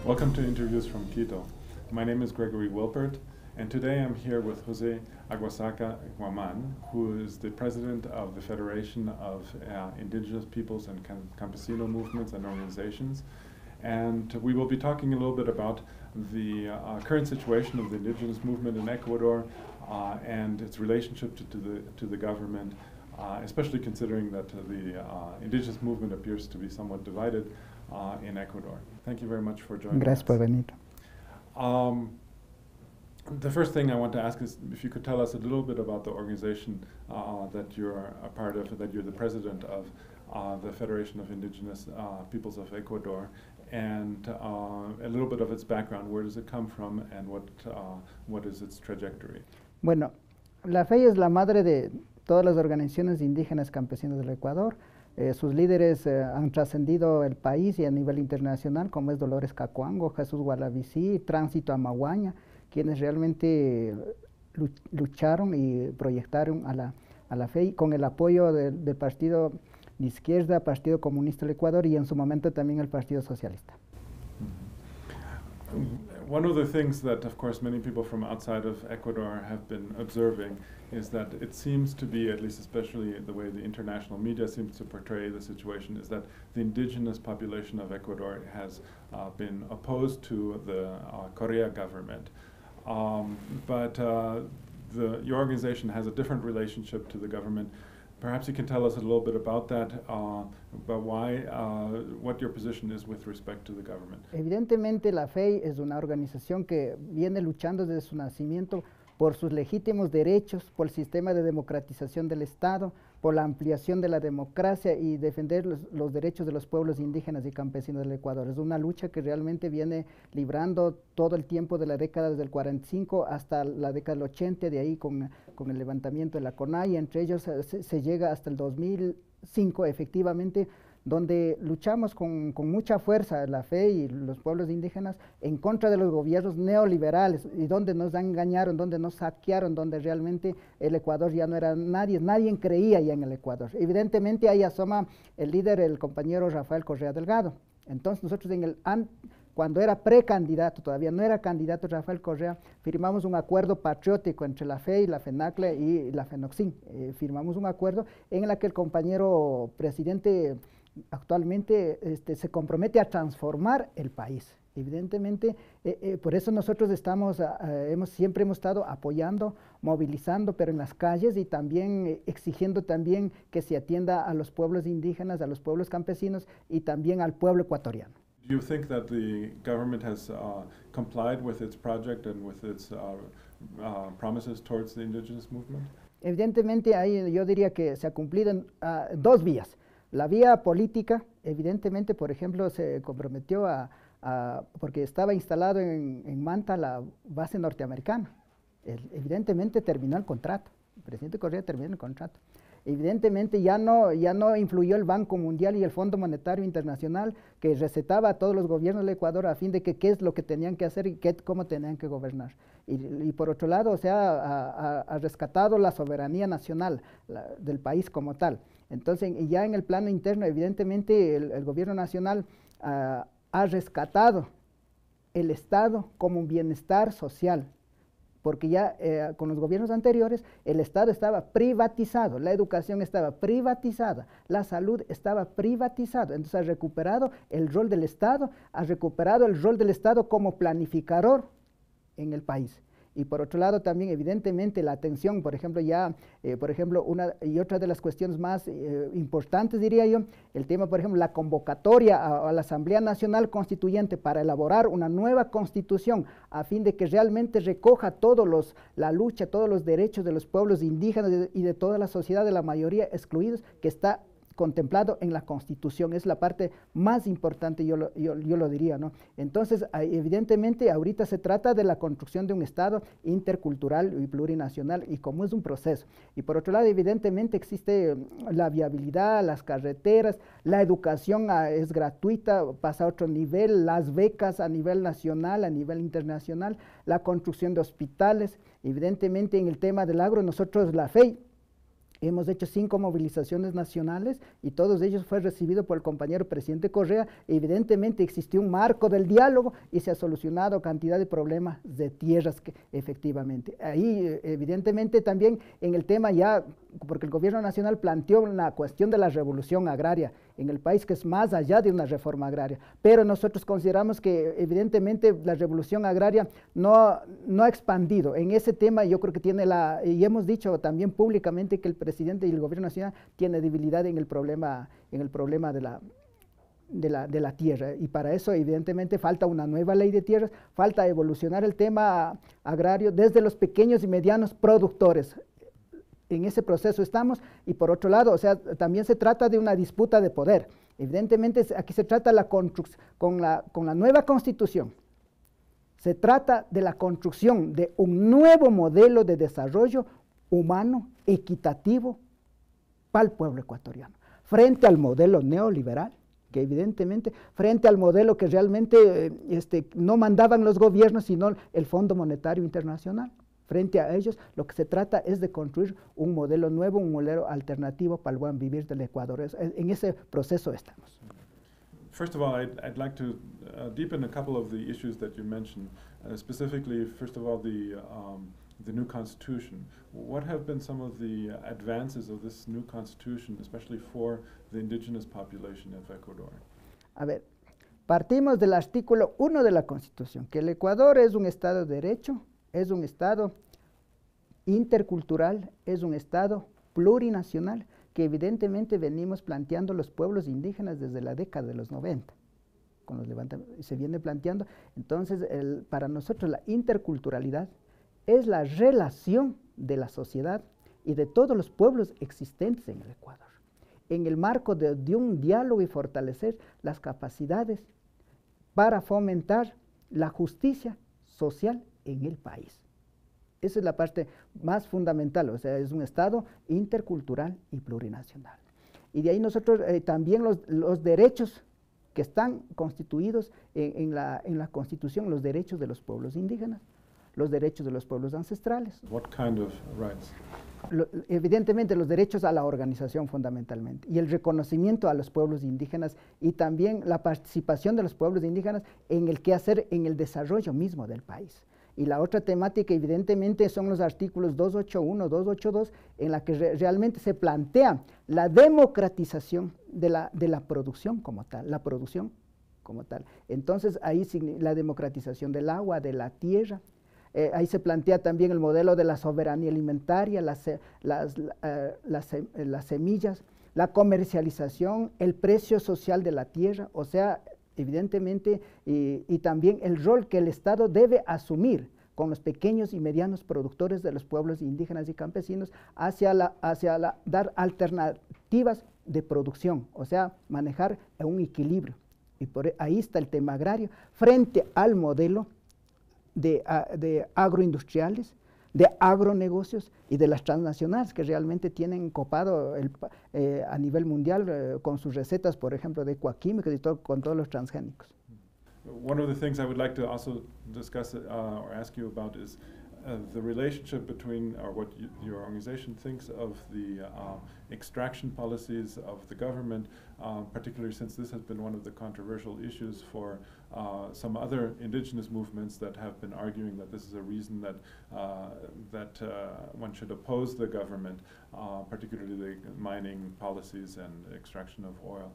Welcome to Interviews from Quito. My name is Gregory Wilpert, and today I'm here with Jose Aguasaca Guaman, who is the president of the Federation of Indigenous Peoples and Campesino Movements and Organizations. And we will be talking a little bit about the current situation of the indigenous movement in Ecuador and its relationship to the government, especially considering that the indigenous movement appears to be somewhat divided in Ecuador. Thank you very much for joining Gracias us. por venir. The first thing I want to ask is if you could tell us a little bit about the organization that you're a part of, that you're the president of, the Federation of Indigenous Peoples of Ecuador, and a little bit of its background. Where does it come from, and what is its trajectory? Bueno, la FEI es la madre de todas las organizaciones indígenas campesinas del Ecuador. Sus líderes han trascendido el país y a nivel internacional, como es Dolores Cacuango, Jesús Gualavicí, Tránsito Amaguaña, quienes realmente lucharon y proyectaron a la FEI con el apoyo del Partido de Izquierda, Partido Comunista del Ecuador y en su momento también el Partido Socialista. One of the things that, of course, many people from outside of Ecuador have been observing is that it seems to be, at least especially the way the international media seems to portray the situation, is that the indigenous population of Ecuador has been opposed to the Correa government. But your organization has a different relationship to the government. Perhaps you can tell us a little bit about that, about why, what your position is with respect to the government. Evidentemente la FEI es una organización que viene luchando desde su nacimiento por sus legítimos derechos, por el sistema de democratización del Estado, por la ampliación de la democracia y defender los derechos de los pueblos indígenas y campesinos del Ecuador. Es una lucha que realmente viene librando todo el tiempo de la década del 45 hasta la década del 80, de ahí con el levantamiento de la CONAIE, entre ellos se llega hasta el 2005 efectivamente, donde luchamos con mucha fuerza la FEI y los pueblos indígenas en contra de los gobiernos neoliberales y donde nos engañaron, donde nos saquearon, donde realmente el Ecuador ya no era nadie creía ya en el Ecuador. Evidentemente ahí asoma el líder, el compañero Rafael Correa Delgado. Entonces nosotros cuando era precandidato, todavía no era candidato Rafael Correa, firmamos un acuerdo patriótico entre la FEI, la FENACLE y la FENOXIN. Firmamos un acuerdo en el que el compañero presidente actualmente se compromete a transformar el país. Evidentemente, por eso nosotros siempre hemos estado apoyando, movilizando, pero en las calles y también exigiendo también que se atienda a los pueblos indígenas, a los pueblos campesinos y también al pueblo ecuatoriano. Do you think that the government has complied with its project and with its promises towards the indigenous movement? Evidentemente, ahí yo diría que se ha cumplido en dos vías. La vía política, evidentemente, por ejemplo, se comprometió porque estaba instalado en Manta la base norteamericana. Evidentemente terminó el contrato, el presidente Correa terminó el contrato. Evidentemente ya no influyó el Banco Mundial y el Fondo Monetario Internacional, que recetaba a todos los gobiernos del Ecuador a fin de que qué es lo que tenían que hacer y cómo tenían que gobernar. Y por otro lado, o sea, ha rescatado la soberanía nacional del país como tal. Entonces, ya en el plano interno, evidentemente, el gobierno nacional ha rescatado el Estado como un bienestar social, porque ya con los gobiernos anteriores el Estado estaba privatizado, la educación estaba privatizada, la salud estaba privatizada. Entonces ha recuperado el rol del Estado, como planificador en el país. Y por otro lado también evidentemente la atención, por ejemplo, una y otra de las cuestiones más importantes, diría yo, el tema, por ejemplo, la convocatoria a la Asamblea Nacional Constituyente para elaborar una nueva constitución a fin de que realmente recoja la lucha, todos los derechos de los pueblos indígenas y de toda la sociedad, de la mayoría excluidos, que está contemplado en la Constitución. Es la parte más importante, yo lo diría, ¿no? Entonces, evidentemente, ahorita se trata de la construcción de un Estado intercultural y plurinacional, y como es un proceso. Y por otro lado, evidentemente, existe la viabilidad, las carreteras, la educación es gratuita, pasa a otro nivel, las becas a nivel nacional, a nivel internacional, la construcción de hospitales. Evidentemente, en el tema del agro, nosotros, la FEI, Hemos hecho 5 movilizaciones nacionales y todos ellos fue recibido por el compañero presidente Correa. Evidentemente existió un marco del diálogo y se ha solucionado cantidad de problemas de tierras que efectivamente. Ahí evidentemente también en el tema ya, porque el gobierno nacional planteó una cuestión de la revolución agraria en el país que es más allá de una reforma agraria, pero nosotros consideramos que evidentemente la revolución agraria no ha expandido. En ese tema yo creo que tiene y hemos dicho también públicamente que el presidente y el gobierno nacional tiene debilidad en el problema de la tierra, y para eso evidentemente falta una nueva ley de tierras, falta evolucionar el tema agrario desde los pequeños y medianos productores. En ese proceso estamos, y por otro lado, o sea, también se trata de una disputa de poder. Evidentemente aquí se trata con la nueva constitución, se trata de la construcción de un nuevo modelo de desarrollo humano, equitativo, para el pueblo ecuatoriano, frente al modelo neoliberal, que evidentemente, frente al modelo que realmente no mandaban los gobiernos, sino el Fondo Monetario Internacional. Frente a ellos, lo que se trata es de construir un modelo nuevo, un modelo alternativo para el buen vivir del Ecuador. En ese proceso estamos. First of all, I'd like to deepen a couple of the issues that you mentioned, specifically, first of all, the new constitution. What have been some of the advances of this new constitution, especially for the indigenous population of Ecuador? A ver, partimos del artículo 1 de la Constitución, que el Ecuador es un Estado de Derecho, es un Estado intercultural, es un Estado plurinacional, que evidentemente venimos planteando los pueblos indígenas desde la década de los 90, con los levantamientos, se viene planteando. Entonces, para nosotros la interculturalidad es la relación de la sociedad y de todos los pueblos existentes en el Ecuador, en el marco de un diálogo y fortalecer las capacidades para fomentar la justicia social en el país. Esa es la parte más fundamental, o sea, es un Estado intercultural y plurinacional. Y de ahí nosotros también los derechos que están constituidos en la Constitución, los derechos de los pueblos indígenas, los derechos de los pueblos ancestrales. What kind of rights? Evidentemente los derechos a la organización fundamentalmente, y el reconocimiento a los pueblos indígenas, y también la participación de los pueblos indígenas en el quehacer, en el desarrollo mismo del país. Y la otra temática evidentemente son los artículos 281, 282, en la que realmente se plantea la democratización de la producción como tal, la producción como tal. Entonces ahí la democratización del agua, de la tierra. Ahí se plantea también el modelo de la soberanía alimentaria, las semillas, la comercialización, el precio social de la tierra, o sea, evidentemente, y también el rol que el Estado debe asumir con los pequeños y medianos productores de los pueblos indígenas y campesinos dar alternativas de producción, o sea, manejar un equilibrio. Y ahí está el tema agrario, frente al modelo de agroindustriales, de agronegocios y de las transnacionales que realmente tienen copado a nivel mundial con sus recetas, por ejemplo, de ecoquímicos y con todos los transgénicos. One of the things I would like to also discuss or ask you about is the relationship between, or what your organization thinks of the extraction policies of the government, particularly since this has been one of the controversial issues for some other indigenous movements that have been arguing that this is a reason that one should oppose the government, particularly the mining policies and extraction of oil.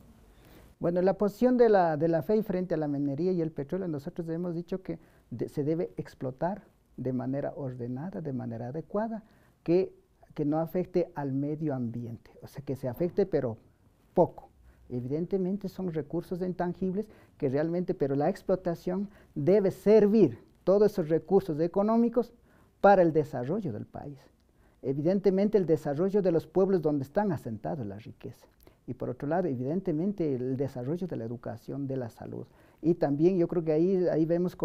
Bueno, la posición de la FEI frente a la minería y el petróleo, nosotros hemos dicho que se debe explotar de manera ordenada, de manera adecuada, que no afecte al medio ambiente, o sea, que se afecte pero poco. Evidentemente son recursos intangibles que realmente, pero la explotación debe servir todos esos recursos económicos para el desarrollo del país. Evidentemente el desarrollo de los pueblos donde están asentados la riqueza. Y por otro lado, evidentemente, el desarrollo de la educación, de la salud. Y también yo creo que ahí vemos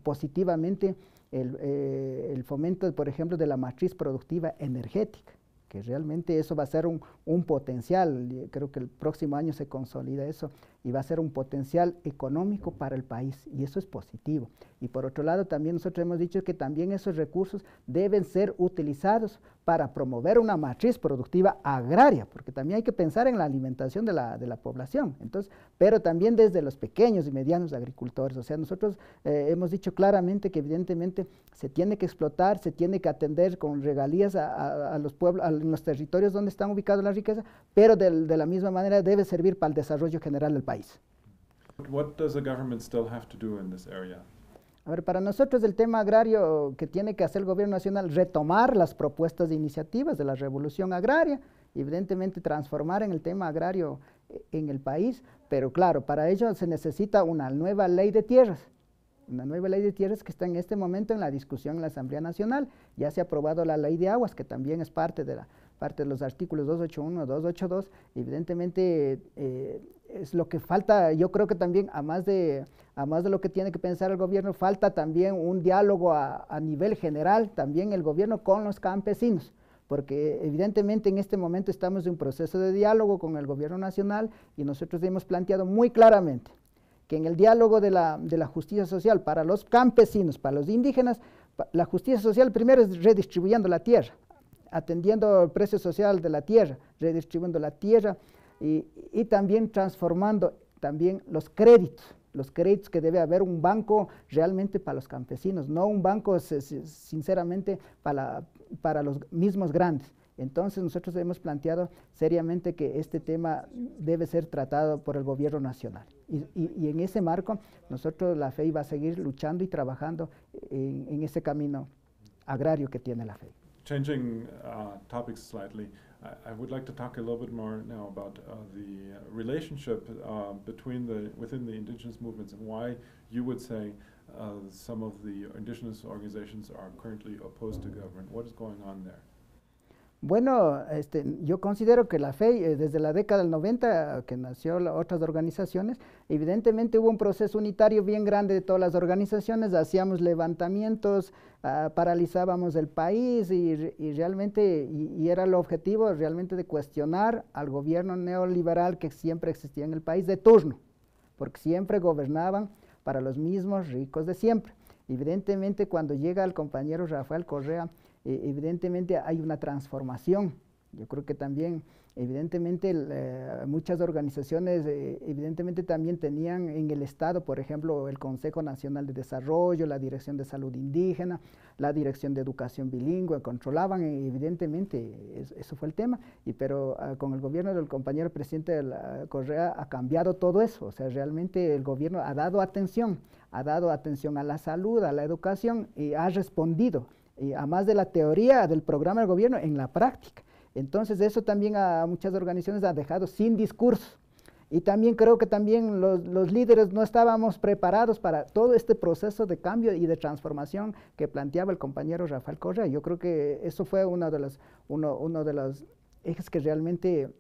positivamente el fomento, por ejemplo, de la matriz productiva energética, que realmente eso va a ser un potencial. Creo que el próximo año se consolida eso, y va a ser un potencial económico para el país, y eso es positivo. Y por otro lado, también nosotros hemos dicho que también esos recursos deben ser utilizados para promover una matriz productiva agraria, porque también hay que pensar en la alimentación de la población, entonces, pero también desde los pequeños y medianos agricultores. O sea, nosotros hemos dicho claramente que evidentemente se tiene que explotar, se tiene que atender con regalías a los pueblos, a los territorios donde están ubicados la riqueza, pero de la misma manera debe servir para el desarrollo general del país. What does the government still have to do in this area? A ver, para nosotros el tema agrario que tiene que hacer el gobierno nacional, retomar las propuestas de iniciativas de la revolución agraria, evidentemente transformar en el tema agrario en el país, pero claro, para ello se necesita una nueva ley de tierras que está en este momento en la discusión en la Asamblea Nacional. Ya se ha aprobado la ley de aguas, que también es parte de los artículos 281, 282, evidentemente es lo que falta. Yo creo que también, a más de lo que tiene que pensar el gobierno, falta también un diálogo a nivel general, también el gobierno con los campesinos, porque evidentemente en este momento estamos en un proceso de diálogo con el gobierno nacional y nosotros hemos planteado muy claramente que en el diálogo de la justicia social para los campesinos, para los indígenas, la justicia social primero es redistribuyendo la tierra, atendiendo el precio social de la tierra, redistribuyendo la tierra y también transformando también los créditos que debe haber un banco realmente para los campesinos, no un banco sinceramente para los mismos grandes. Entonces nosotros hemos planteado seriamente que este tema debe ser tratado por el gobierno nacional. Y en ese marco nosotros, la FEI, va a seguir luchando y trabajando en ese camino agrario que tiene la FEI. Changing topics slightly, I would like to talk a little bit more now about the relationship within the indigenous movements and why you would say some of the indigenous organizations are currently opposed to government. What is going on there? Bueno, yo considero que la FEI, desde la década del 90, que nació otras organizaciones, evidentemente hubo un proceso unitario bien grande de todas las organizaciones, hacíamos levantamientos, paralizábamos el país y realmente, y era el objetivo realmente de cuestionar al gobierno neoliberal que siempre existía en el país de turno, porque siempre gobernaban para los mismos ricos de siempre. Evidentemente, cuando llega el compañero Rafael Correa, evidentemente hay una transformación. Yo creo que también, evidentemente, muchas organizaciones, evidentemente también tenían en el Estado, por ejemplo, el Consejo Nacional de Desarrollo, la Dirección de Salud Indígena, la Dirección de Educación Bilingüe, controlaban, evidentemente, eso fue el tema, pero con el gobierno del compañero presidente Correa ha cambiado todo eso. O sea, realmente el gobierno ha dado atención a la salud, a la educación, y ha respondido, a más de la teoría del programa del gobierno, en la práctica. Entonces eso también a muchas organizaciones ha dejado sin discurso. Y también creo que también los líderes no estábamos preparados para todo este proceso de cambio y de transformación que planteaba el compañero Rafael Correa. Yo creo que eso fue uno de los ejes que realmente,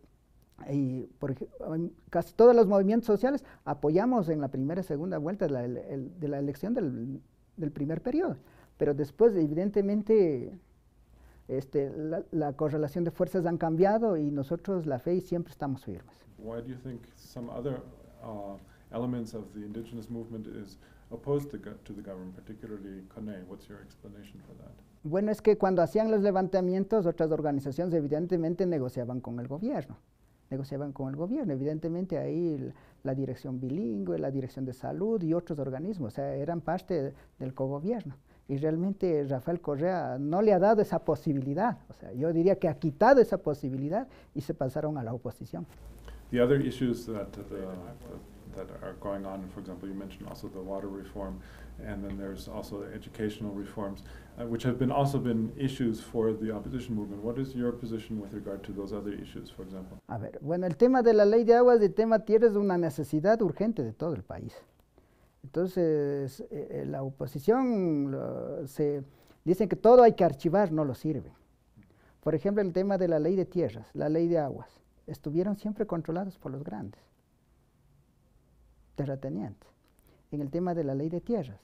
casi todos los movimientos sociales apoyamos en la primera y segunda vuelta de la elección del primer periodo. Pero después, evidentemente, la correlación de fuerzas han cambiado y nosotros, la FEI, siempre estamos firmes. Why do you think some other elements of the indigenous movement is opposed to the government, particularly CONE? What's your explanation for that? Bueno, es que cuando hacían los levantamientos, otras organizaciones evidentemente negociaban con el gobierno. Evidentemente ahí la Dirección Bilingüe, la Dirección de Salud y otros organismos, o sea, eran parte del cogobierno. Y realmente Rafael Correa no le ha dado esa posibilidad, o sea, yo diría que ha quitado esa posibilidad y se pasaron a la oposición. The other issues that are going on, for example, you mentioned also the water reform, and then there's also the educational reforms, which have also been issues for the opposition movement. What is your position with regard to those other issues, for example? A ver, bueno, el tema de la ley de aguas y el tema tierra es una necesidad urgente de todo el país. Entonces, la oposición dicen que todo hay que archivar, no lo sirve. Por ejemplo, el tema de la ley de tierras, la ley de aguas, estuvieron siempre controlados por los grandes terratenientes. En el tema de la ley de tierras,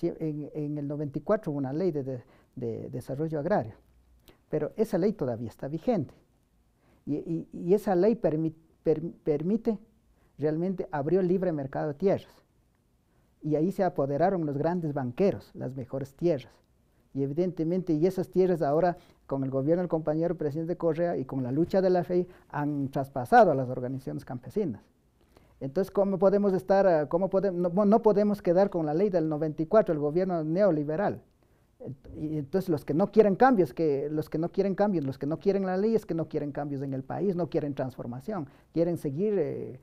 en el 94 hubo una ley de desarrollo agrario, pero esa ley todavía está vigente. Y esa ley permite, realmente abrió el libre mercado de tierras. Y ahí se apoderaron los grandes banqueros, las mejores tierras. Y evidentemente, y esas tierras ahora, con el gobierno del compañero presidente Correa y con la lucha de la FEI, han traspasado a las organizaciones campesinas. Entonces, ¿cómo podemos estar, no podemos quedar con la ley del 94, el gobierno neoliberal? Y entonces los que no quieren cambios, los que no quieren la ley es que no quieren cambios en el país, no quieren transformación, quieren seguir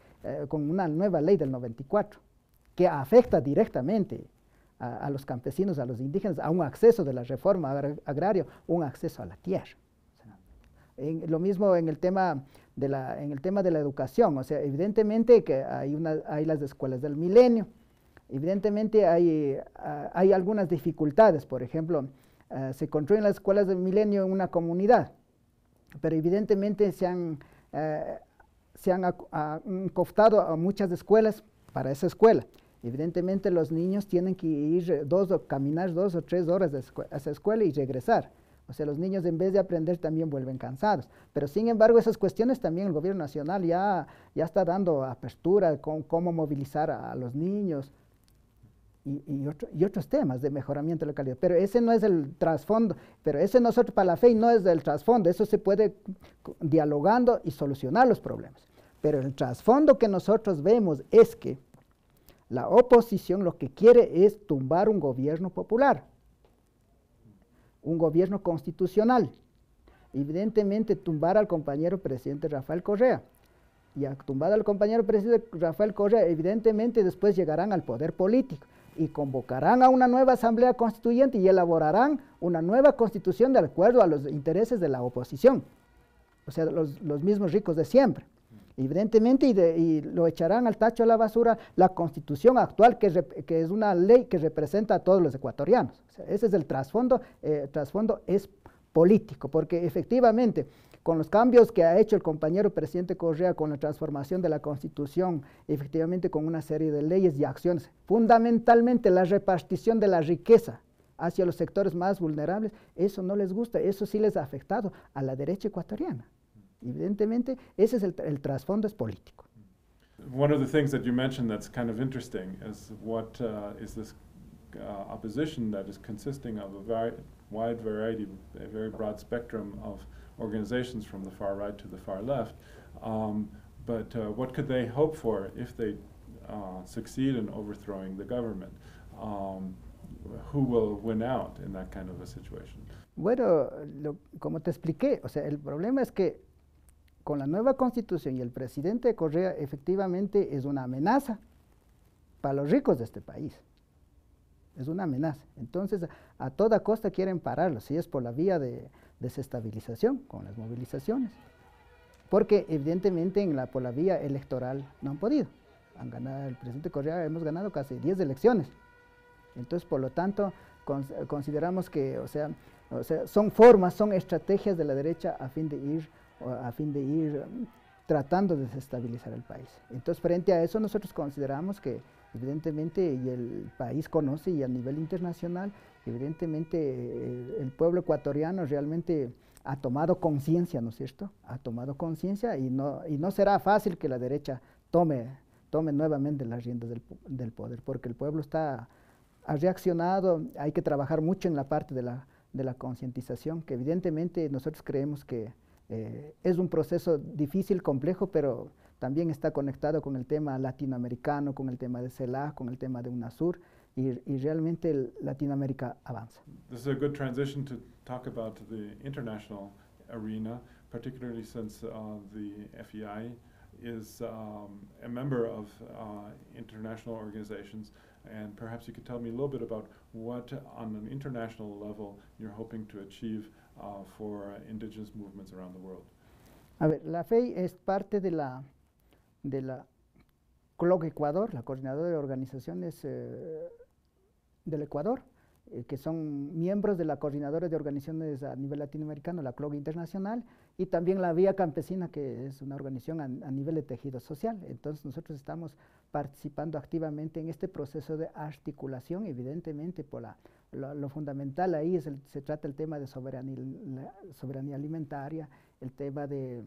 con una nueva ley del 94, que afecta directamente a los campesinos, a los indígenas, a un acceso de la reforma agraria, un acceso a la tierra. Lo mismo en el tema de la educación, o sea, evidentemente que hay las escuelas del milenio, evidentemente hay algunas dificultades, por ejemplo, se construyen las escuelas del milenio en una comunidad, pero evidentemente se han cooptado a muchas escuelas para esa escuela. Evidentemente los niños tienen que ir caminar 2 o 3 horas a esa escuela y regresar. O sea, los niños en vez de aprender también vuelven cansados. Pero sin embargo, esas cuestiones también el gobierno nacional ya está dando apertura con cómo movilizar a los niños y otros temas de mejoramiento de la calidad. Pero ese no es el trasfondo. Pero ese nosotros para la FEI no es el trasfondo. Eso se puede dialogando y solucionar los problemas. Pero el trasfondo que nosotros vemos es que la oposición lo que quiere es tumbar un gobierno popular, un gobierno constitucional, evidentemente tumbar al compañero presidente Rafael Correa, y a tumbar al compañero presidente Rafael Correa, evidentemente después llegarán al poder político y convocarán a una nueva asamblea constituyente y elaborarán una nueva constitución de acuerdo a los intereses de la oposición, o sea, los mismos ricos de siempre. Evidentemente, y lo echarán al tacho de la basura la constitución actual, que es una ley que representa a todos los ecuatorianos. O sea, ese es el trasfondo es político, porque efectivamente, con los cambios que ha hecho el compañero presidente Correa, con la transformación de la constitución, efectivamente con una serie de leyes y acciones, fundamentalmente la repartición de la riqueza hacia los sectores más vulnerables, eso no les gusta, eso sí les ha afectado a la derecha ecuatoriana. Evidentemente, ese es el trasfondo es político. One of the things that you mentioned that's kind of interesting is what is this opposition that is consisting of a wide variety, a very broad spectrum of organizations from the far right to the far left. But what could they hope for if they succeed in overthrowing the government? Who will win out in that kind of a situation? Bueno, como te expliqué, o sea, el problema es que con la nueva constitución y el presidente Correa efectivamente es una amenaza para los ricos de este país. Es una amenaza. Entonces, a toda costa quieren pararlo, si es por la vía de desestabilización, con las movilizaciones. Porque evidentemente por la vía electoral no han podido. Han ganado, el presidente Correa hemos ganado casi 10 elecciones. Entonces, por lo tanto, consideramos que, o sea, son formas, son estrategias de la derecha a fin de ir tratando de desestabilizar el país. Entonces, frente a eso, nosotros consideramos que, evidentemente, y el país conoce, y a nivel internacional, evidentemente, el pueblo ecuatoriano realmente ha tomado conciencia, ¿no es cierto? Ha tomado conciencia y no será fácil que la derecha tome nuevamente las riendas del poder, porque el pueblo ha reaccionado, hay que trabajar mucho en la parte de la concientización, que evidentemente nosotros creemos que es un proceso difícil, complejo, pero también está conectado con el tema latinoamericano, con el tema de CELAC, con el tema de UNASUR, y realmente Latinoamérica avanza. This is a good transition to talk about the international arena, particularly since the FEI is a member of international organizations, and perhaps you could tell me a little bit about what, on an international level, you're hoping to achieve for indigenous movements around the world. A ver, la FEI es parte de la CLOC Ecuador, la Coordinadora de Organizaciones del Ecuador, que son miembros de la Coordinadora de Organizaciones a nivel latinoamericano, la CLOC Internacional, y también la Vía Campesina, que es una organización a nivel de tejido social. Entonces nosotros estamos participando activamente en este proceso de articulación, evidentemente por lo fundamental ahí se trata el tema de soberanía alimentaria, el tema de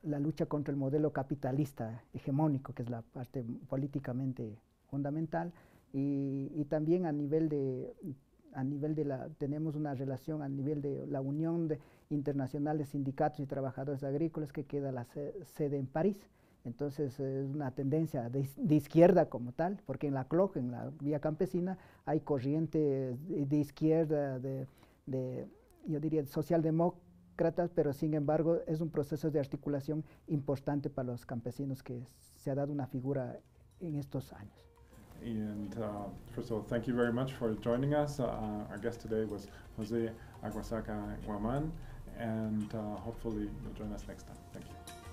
la lucha contra el modelo capitalista hegemónico, que es la parte políticamente fundamental, y también a nivel a nivel de tenemos una relación a nivel de la Unión Internacional de Sindicatos y Trabajadores Agrícolas, que queda la sede en París. Entonces es una tendencia de izquierda como tal, porque en la CLOC, en la Vía Campesina, hay corrientes de izquierda, yo diría socialdemócratas, pero sin embargo es un proceso de articulación importante para los campesinos que se ha dado una figura en estos años. And first of all, thank you very much for joining us. Our guest today was Jose Aguasaca Guaman, and hopefully you'll join us next time. Thank you.